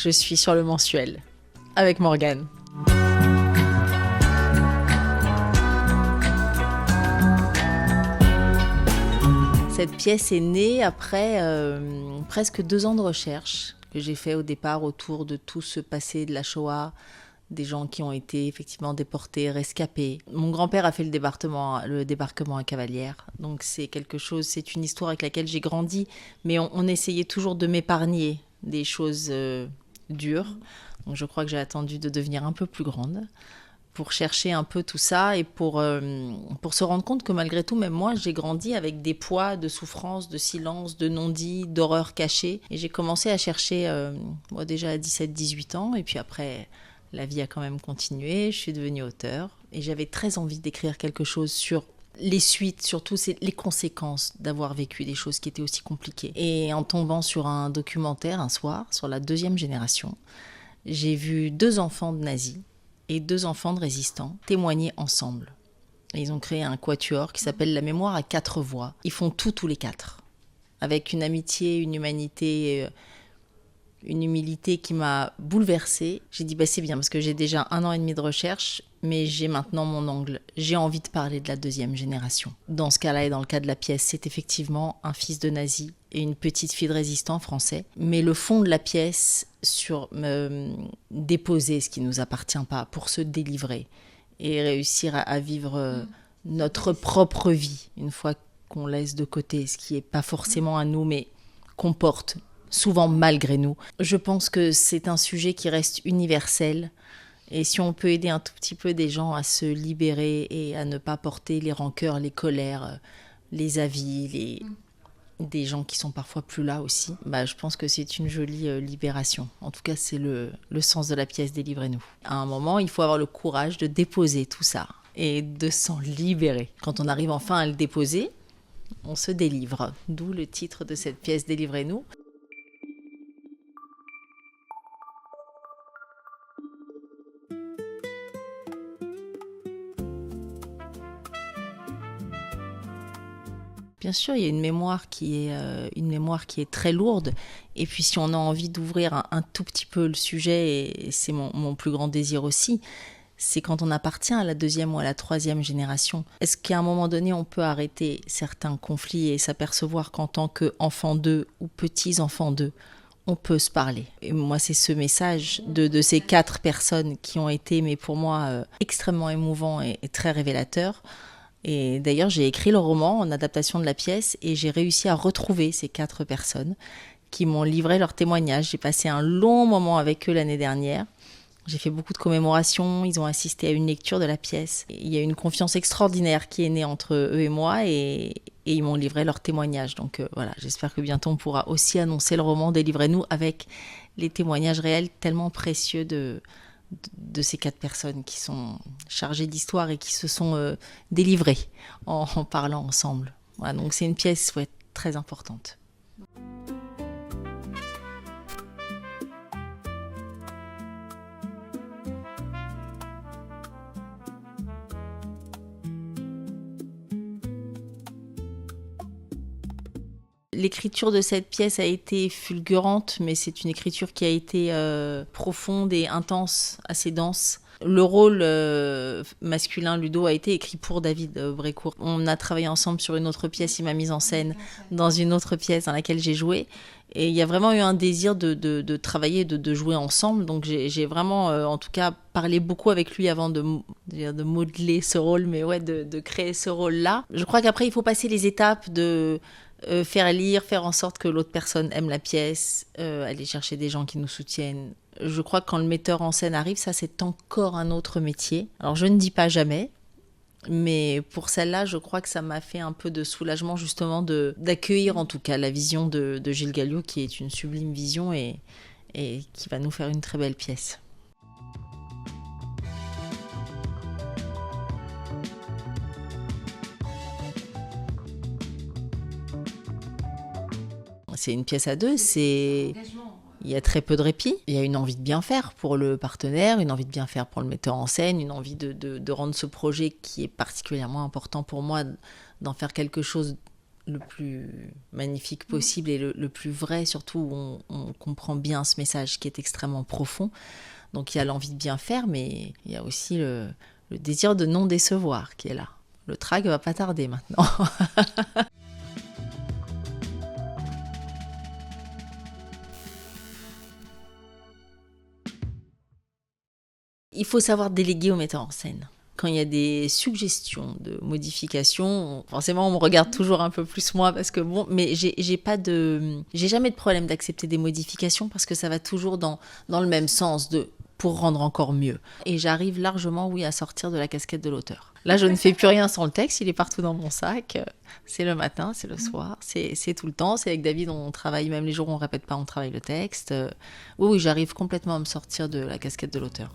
je suis sur le mensuel avec Morgane. Cette pièce est née après presque 2 ans de recherche que j'ai fait au départ autour de tout ce passé de la Shoah, des gens qui ont été effectivement déportés, rescapés. Mon grand-père a fait le débarquement à Cavalières, donc c'est une histoire avec laquelle j'ai grandi, mais on essayait toujours de m'épargner des choses dures. Donc je crois que j'ai attendu de devenir un peu plus grande pour chercher un peu tout ça et pour se rendre compte que malgré tout, même moi, j'ai grandi avec des poids de souffrance, de silence, de non-dit, d'horreur cachée. Et j'ai commencé à chercher, moi déjà à 17-18 ans, et puis après, la vie a quand même continué, je suis devenue auteure, et j'avais très envie d'écrire quelque chose sur les suites, surtout les conséquences d'avoir vécu des choses qui étaient aussi compliquées. Et en tombant sur un documentaire un soir, sur la 2e génération, j'ai vu 2 enfants de nazis, et 2 enfants de résistants témoigner ensemble. Et ils ont créé un quatuor qui s'appelle La mémoire à 4 voix. Ils font tout, tous les 4, avec une amitié, une humanité, une humilité qui m'a bouleversée. J'ai dit, c'est bien, parce que j'ai déjà 1 an et demi de recherche, mais j'ai maintenant mon angle. J'ai envie de parler de la 2e génération. Dans ce cas-là, et dans le cas de la pièce, c'est effectivement un fils de nazi et une petite fille de résistant français. Mais le fond de la pièce, sur déposer ce qui ne nous appartient pas pour se délivrer et réussir à vivre notre propre vie, une fois qu'on laisse de côté ce qui n'est pas forcément à nous, mais qu'on porte souvent malgré nous. Je pense que c'est un sujet qui reste universel. Et si on peut aider un tout petit peu des gens à se libérer et à ne pas porter les rancœurs, les colères, les avis, des gens qui sont parfois plus là aussi, je pense que c'est une jolie libération. En tout cas, c'est le sens de la pièce Délivrez-nous. À un moment, il faut avoir le courage de déposer tout ça et de s'en libérer. Quand on arrive enfin à le déposer, on se délivre. D'où le titre de cette pièce Délivrez-nous. Bien sûr, il y a une mémoire qui est très lourde. Et puis, si on a envie d'ouvrir un tout petit peu le sujet, et c'est mon plus grand désir aussi, c'est quand on appartient à la 2e ou à la 3e génération. Est-ce qu'à un moment donné, on peut arrêter certains conflits et s'apercevoir qu'en tant qu'enfant d'eux ou petits-enfants d'eux, on peut se parler. Et moi, c'est ce message de ces 4 personnes qui ont été, mais pour moi, extrêmement émouvants et très révélateurs. Et d'ailleurs, j'ai écrit le roman en adaptation de la pièce et j'ai réussi à retrouver ces 4 personnes qui m'ont livré leurs témoignages. J'ai passé un long moment avec eux l'année dernière. J'ai fait beaucoup de commémorations, ils ont assisté à une lecture de la pièce. Et il y a une confiance extraordinaire qui est née entre eux et moi et ils m'ont livré leurs témoignages. Donc voilà, j'espère que bientôt on pourra aussi annoncer le roman Délivrez-nous avec les témoignages réels tellement précieux de ces 4 personnes qui sont chargées d'histoire et qui se sont délivrées en parlant ensemble. Voilà, donc c'est une pièce très importante. L'écriture de cette pièce a été fulgurante, mais c'est une écriture qui a été profonde et intense, assez dense. Le rôle masculin, Ludo, a été écrit pour David Brécourt. On a travaillé ensemble sur une autre pièce, il m'a mise en scène dans une autre pièce dans laquelle j'ai joué. Et il y a vraiment eu un désir de travailler, de jouer ensemble. Donc j'ai vraiment, en tout cas, parlé beaucoup avec lui avant de modeler ce rôle, mais de créer ce rôle-là. Je crois qu'après, il faut passer les étapes de faire lire, faire en sorte que l'autre personne aime la pièce, aller chercher des gens qui nous soutiennent. Je crois que quand le metteur en scène arrive, ça c'est encore un autre métier. Alors je ne dis pas jamais, mais pour celle-là, je crois que ça m'a fait un peu de soulagement justement d'accueillir en tout cas la vision de Gilles Galliout, qui est une sublime vision et qui va nous faire une très belle pièce. C'est une pièce à 2, il y a très peu de répit. Il y a une envie de bien faire pour le partenaire, une envie de bien faire pour le metteur en scène, une envie de rendre ce projet qui est particulièrement important pour moi, d'en faire quelque chose le plus magnifique possible et le plus vrai, surtout où on comprend bien ce message qui est extrêmement profond. Donc il y a l'envie de bien faire, mais il y a aussi le désir de non décevoir qui est là. Le trac va pas tarder maintenant. Il faut savoir déléguer au metteur en scène. Quand il y a des suggestions de modifications, forcément on me regarde toujours un peu plus moi parce que bon, mais j'ai jamais de problème d'accepter des modifications parce que ça va toujours dans le même sens pour rendre encore mieux. Et j'arrive largement, oui, à sortir de la casquette de l'auteur. Là, je ne fais plus rien sans le texte, il est partout dans mon sac. C'est le matin, c'est le soir, c'est tout le temps. C'est avec David, on travaille, même les jours où on ne répète pas, on travaille le texte. Oui, j'arrive complètement à me sortir de la casquette de l'auteur.